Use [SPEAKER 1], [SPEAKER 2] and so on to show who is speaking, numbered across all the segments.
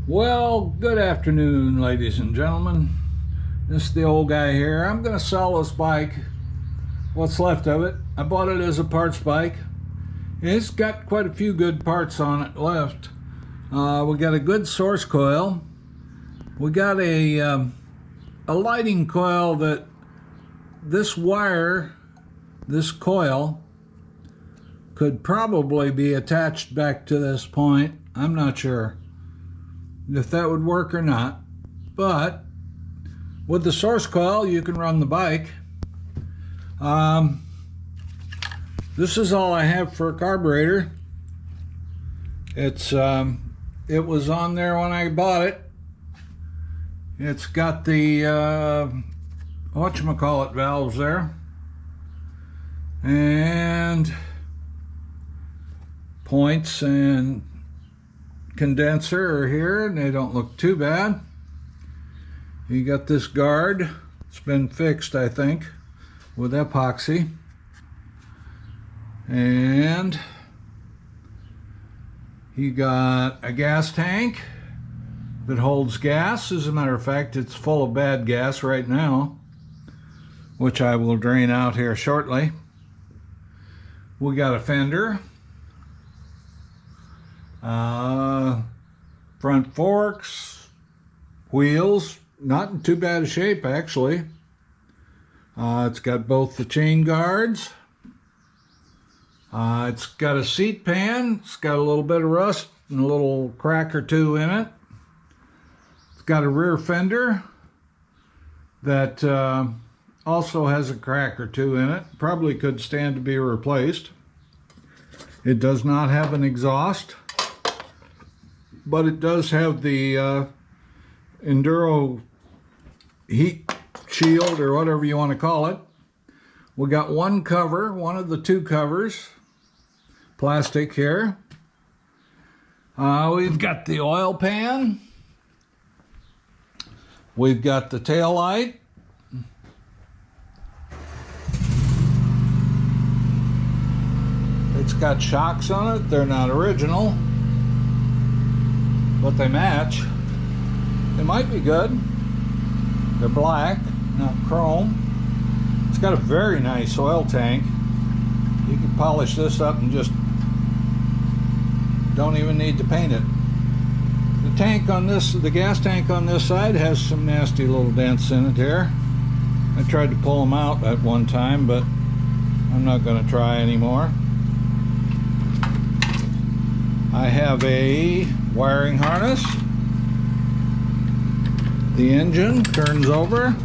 [SPEAKER 1] Well, good afternoon, ladies and gentlemen. This is the old guy here. I'm going to sell this bike, what's left of it. I bought it as a parts bike. It's got quite a few good parts on it left. We got a good source coil. We got a lighting coil that this wire, this coil, could probably be attached back to this point. I'm not sure if that would work or not, but with the source coil you can run the bike. This is all I have for a carburetor. It was on there when I bought it. It's got the whatchamacallit valves there and points and condenser are here, and they don't look too bad. You got this guard. It's been fixed, I think, with epoxy. And you got a gas tank that holds gas. As a matter of fact, it's full of bad gas right now, which I will drain out here shortly. We got a fender. Front forks, wheels, not in too bad a shape actually. It's got both the chain guards. It's got a seat pan. It's got a little bit of rust and a little crack or two in it. It's got a rear fender that also has a crack or two in it. Probably could stand to be replaced. It does not have an exhaust, but it does have the Enduro heat shield, or whatever you want to call it. We got one cover, one of the two covers, plastic here. We've got the oil pan. We've got the tail light. It's got shocks on it. They're not original, but they match. They might be good. They're black, not chrome. It's got a very nice oil tank. You can polish this up and just don't even need to paint it. The tank on this, the gas tank on this side has some nasty little dents in it here. I tried to pull them out at one time, but I'm not going to try anymore. I have a wiring harness. The engine turns over.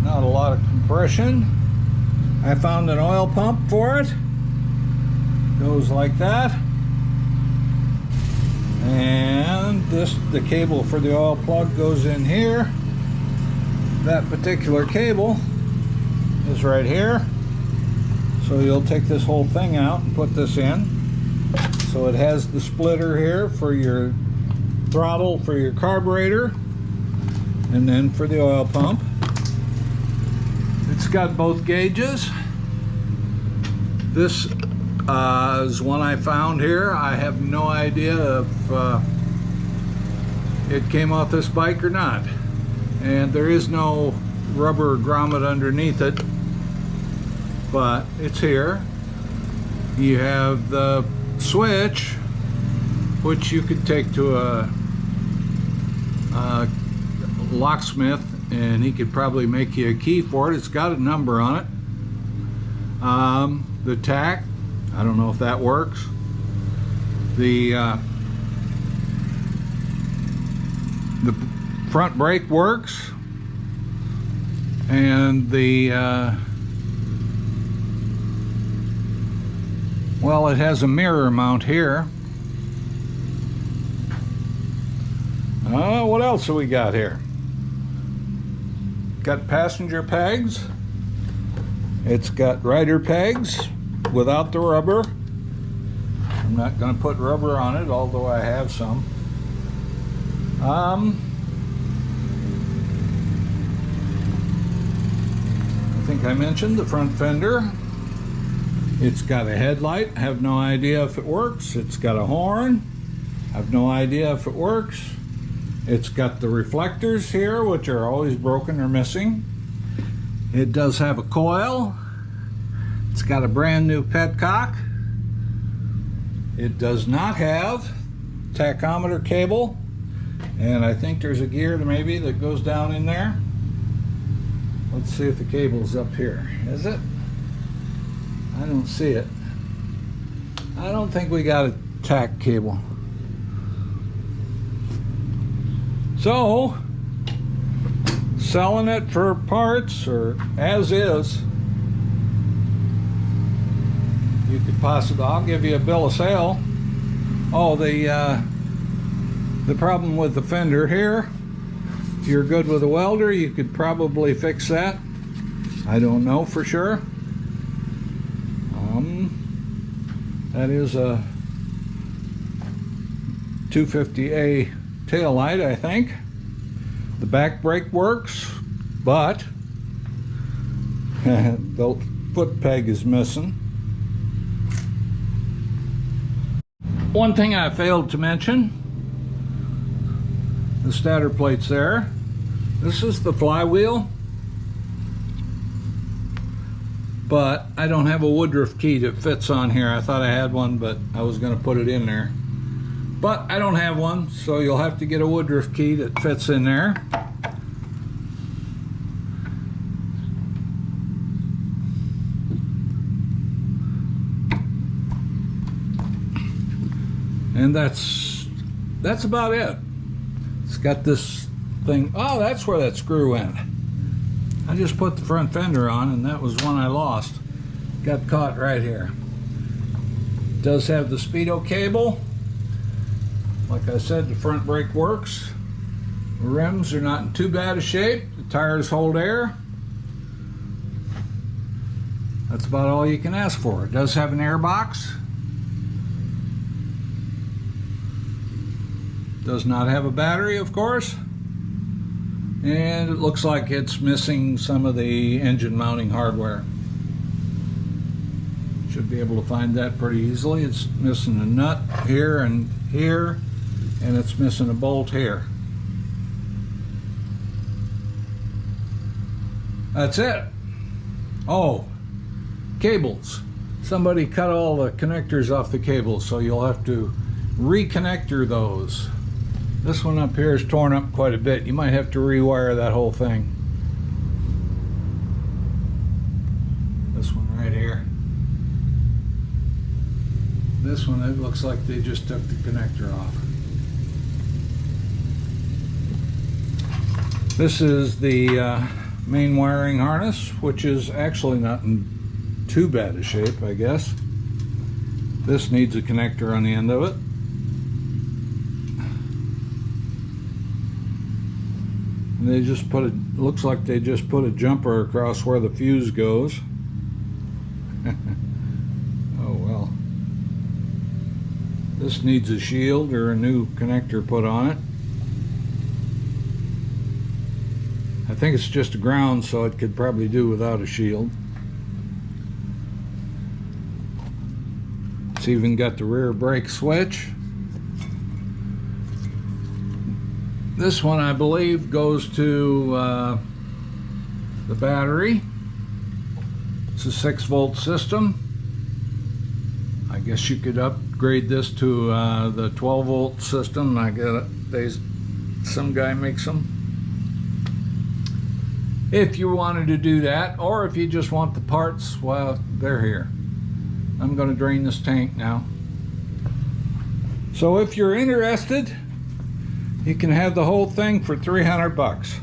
[SPEAKER 1] Not a lot of compression. I found an oil pump for it. Goes like that. And the cable for the oil plug goes in here. That particular cable is right here. So you'll take this whole thing out and put this in. So it has the splitter here for your throttle for your carburetor, and then for the oil pump. It's got both gauges. This is one I found here. I have no idea if it came off this bike or not. And there is no rubber grommet underneath it, but it's here. You have the switch, which you could take to a locksmith and he could probably make you a key for it. It's got a number on it. The tack, I don't know if that works. The front brake works, and the well, it has a mirror mount here. What else have we got here? Got passenger pegs. It's got rider pegs without the rubber. I'm not going to put rubber on it, although I have some. I think like I mentioned, the front fender. It's got a headlight. I have no idea if it works. It's got a horn. I have no idea if it works. It's got the reflectors here, which are always broken or missing. It does have a coil. It's got a brand new petcock. It does not have tachometer cable, and I think there's a gear maybe that goes down in there. Let's see if the cable's up here. Is it? I don't see it. I don't think we got a tach cable. So, selling it for parts or as is, you could possibly, I'll give you a bill of sale. Oh, the problem with the fender here, if you're good with a welder, you could probably fix that. I don't know for sure. That is a 250A tail light, I think. The back brake works, but the foot peg is missing. One thing I failed to mention, the stator plate's there. This is the flywheel, but I don't have a Woodruff key that fits on here. I thought I had one, but I was going to put it in there. But I don't have one, so you'll have to get a Woodruff key that fits in there. And that's about it. It's got this thing. Oh, that's where that screw went. I just put the front fender on, and that was one I lost. Got caught right here. It does have the speedo cable. Like I said, the front brake works. The rims are not in too bad a shape. The tires hold air. That's about all you can ask for. It does have an air box. Does not have a battery, of course. And it looks like it's missing some of the engine mounting hardware. Should be able to find that pretty easily. It's missing a nut here, and it's missing a bolt here. That's it. Oh, cables. Somebody cut all the connectors off the cables, so you'll have to reconnector those. This one up here is torn up quite a bit. You might have to rewire that whole thing. This one right here. This one, it looks like they just took the connector off. This is the main wiring harness, which is actually not in too bad a shape, I guess. This needs a connector on the end of it. And they just put it, looks like they just put a jumper across where the fuse goes. Oh well. This needs a shield or a new connector put on it. I think it's just a ground, so it could probably do without a shield. It's even got the rear brake switch. This one, I believe, goes to the battery. It's a 6-volt system. I guess you could upgrade this to the 12-volt system. I get it. Some guy makes them. If you wanted to do that, or if you just want the parts, well, they're here. I'm going to drain this tank now. So if you're interested, you can have the whole thing for $300.